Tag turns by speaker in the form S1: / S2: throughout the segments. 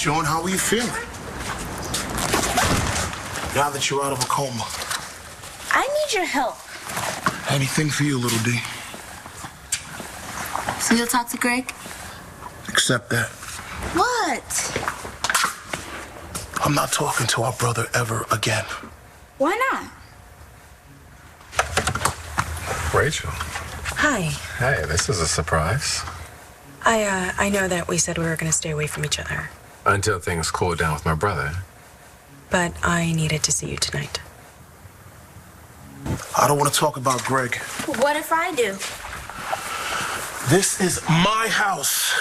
S1: Shaun, how are you feeling? Now that you're out of a coma.
S2: I need your help.
S1: Anything for you, little D.
S2: So you'll talk to Greg?
S1: Except that.
S2: What?
S1: I'm not talking to our brother ever again.
S2: Why not?
S3: Rachel.
S4: Hi.
S3: Hey, this is a surprise.
S4: I know that we said we were going to stay away from each other,
S3: Until things cool down with my brother.
S4: but I needed to see you tonight.
S1: I don't want to talk about Greg.
S2: What if I do?
S1: This is my house.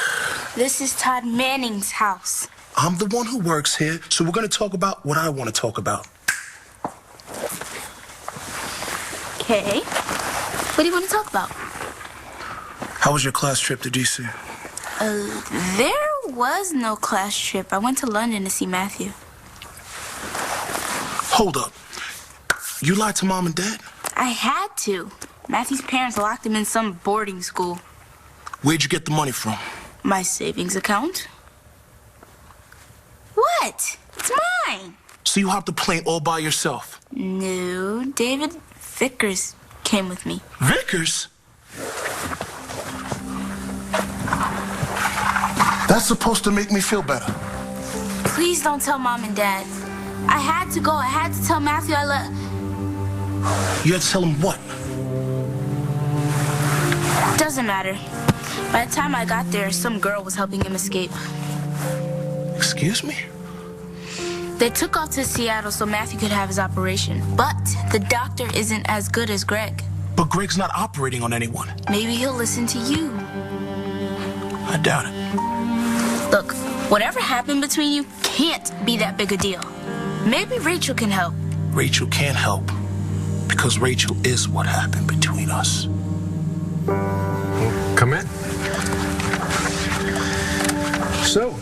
S2: This is Todd Manning's house.
S1: I'm the one who works here, so we're going to talk about what I want to talk about.
S2: Okay. What do you want to talk about?
S1: How was your class trip to D.C.?
S2: There was no class trip. I went to London to see Matthew.
S1: Hold up. You lied to Mom and Dad?
S2: I had to. Matthew's parents locked him in some boarding school.
S1: Where'd you get the money from?
S2: My savings account. What? It's mine.
S1: So you hopped the plane all by yourself?
S2: No, David Vickers came with me.
S1: Vickers? That's supposed to make me feel better.
S2: Please don't tell Mom and Dad. I had to go. I had to tell Matthew I love...
S1: You had to tell him what?
S2: Doesn't matter. By the time I got there, some girl was helping him escape.
S1: Excuse me?
S2: They took off to Seattle so Matthew could have his operation. But the doctor isn't as good as Greg.
S1: But Greg's not operating on anyone.
S2: Maybe he'll listen to you.
S1: I doubt it.
S2: Look, whatever happened between you can't be that big a deal. Maybe Rachel can help.
S1: Rachel can't help. Because Rachel is what happened between us.
S3: Well, come in. So,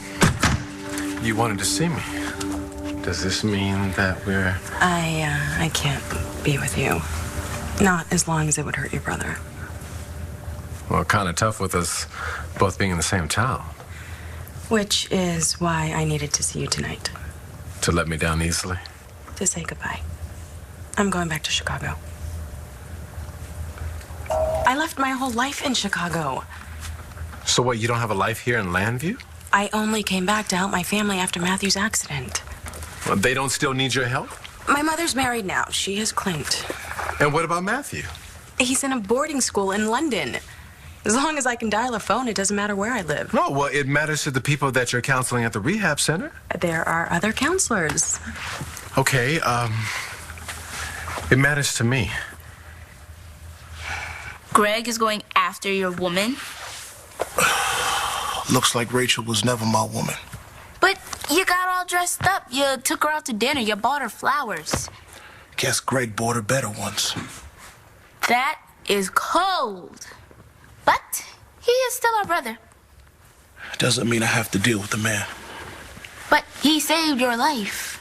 S3: you wanted to see me. Does this mean that we're...
S4: I can't be with you. Not as long as it would hurt your brother.
S3: Well, kind of tough with us both being in the same town.
S4: Which is why I needed to see you tonight.
S3: To let me down easily.
S4: To say goodbye. I'm going back to Chicago. I left my whole life in Chicago.
S3: So what, you don't have a life here in Landview?
S4: I only came back to help my family after Matthew's accident.
S3: Well, they don't still need your help?
S4: My mother's married now. She is Clint.
S3: And what about Matthew?
S4: He's in a boarding school in London. As long as I can dial a phone, it doesn't matter where I live.
S3: No, well, it matters to the people that you're counseling at the rehab center.
S4: There are other counselors.
S3: Okay, it matters to me.
S2: Greg is going after your woman.
S1: Looks like Rachel was never my woman.
S2: But you got all dressed up. You took her out to dinner. You bought her flowers.
S1: Guess Greg bought her better ones.
S2: That is cold. But he is still our brother.
S1: Doesn't mean I have to deal with the man.
S2: But he saved your life.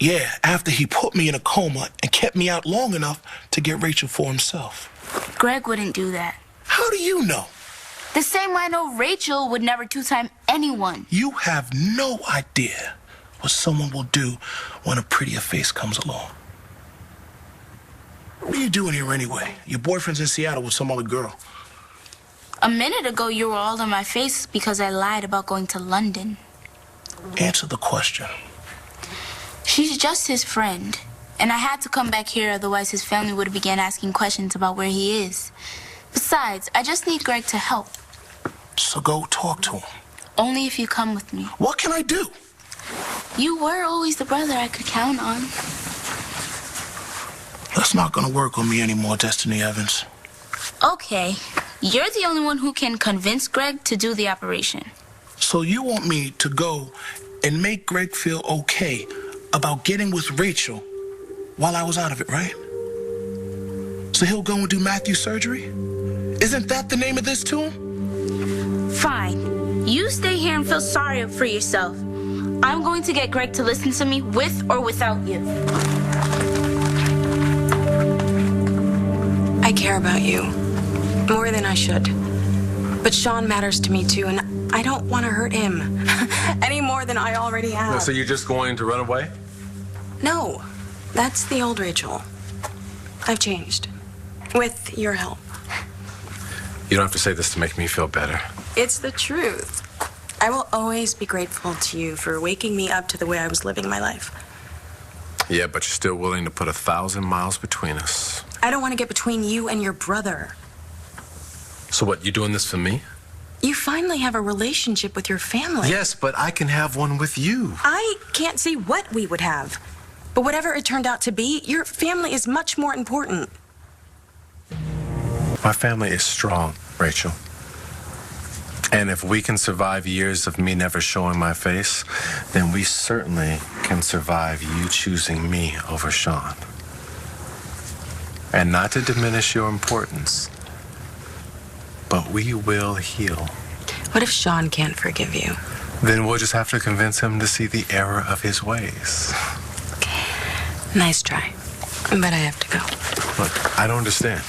S1: Yeah, after he put me in a coma and kept me out long enough to get Rachel for himself.
S2: Greg wouldn't do that.
S1: How do you know?
S2: The same way I know Rachel would never two-time anyone.
S1: You have no idea what someone will do when a prettier face comes along. What are you doing here anyway? Your boyfriend's in Seattle with some other girl.
S2: A minute ago, you were all in my face because I lied about going to London.
S1: Answer the question.
S2: She's just his friend. And I had to come back here, otherwise his family would have began asking questions about where he is. Besides, I just need Greg to help.
S1: So go talk to him.
S2: Only if you come with me.
S1: What can I do?
S2: You were always the brother I could count on.
S1: That's not gonna work on me anymore, Destiny Evans.
S2: Okay. You're the only one who can convince Greg to do the operation.
S1: So you want me to go and make Greg feel okay about getting with Rachel while I was out of it, right? So he'll go and do Matthew's surgery? Isn't that the name of this to him?
S2: Fine. You stay here and feel sorry for yourself. I'm going to get Greg to listen to me with or without you.
S4: I care about you. More than I should. But Shaun matters to me too, and I don't want to hurt him any more than I already have.
S3: So you're just going to run away?
S4: No, that's the old Rachel. I've changed. With your help.
S3: You don't have to say this to make me feel better.
S4: It's the truth. I will always be grateful to you for waking me up to the way I was living my life.
S3: Yeah, but you're still willing to put 1,000 miles between us.
S4: I don't want to get between you and your brother.
S3: So what, you doing this for me?
S4: You finally have a relationship with your family.
S3: Yes, but I can have one with you.
S4: I can't see what we would have. But whatever it turned out to be, your family is much more important.
S3: My family is strong, Rachel. And if we can survive years of me never showing my face, then we certainly can survive you choosing me over Shaun. And not to diminish your importance, but we will heal.
S4: What if Shaun can't forgive you?
S3: Then we'll just have to convince him to see the error of his ways.
S4: Nice try. But I have to go.
S3: Look, I don't understand.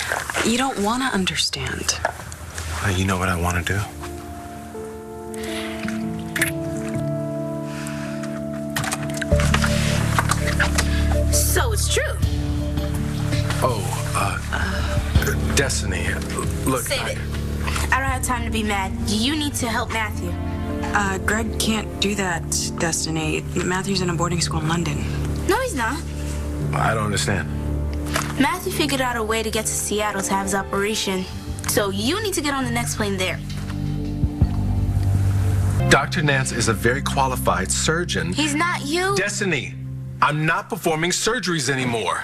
S4: You don't want to understand.
S3: You know what I want to do?
S2: So it's true.
S3: Destiny, look.
S2: Save it. I don't have time to be mad. You need to help Matthew.
S4: Greg can't do that, Destiny. Matthew's in a boarding school in London.
S2: No, he's not.
S3: I don't understand.
S2: Matthew figured out a way to get to Seattle to have his operation. So you need to get on the next plane there.
S3: Dr. Nance is a very qualified surgeon.
S2: He's not you.
S3: Destiny, I'm not performing surgeries anymore.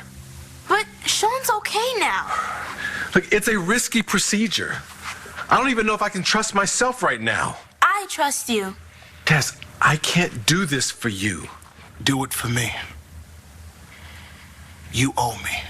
S2: But Shaun's okay now.
S3: Look, it's a risky procedure. I don't even know if I can trust myself right now.
S2: I trust you.
S3: Tess, I can't do this for you.
S1: Do it for me. You owe me.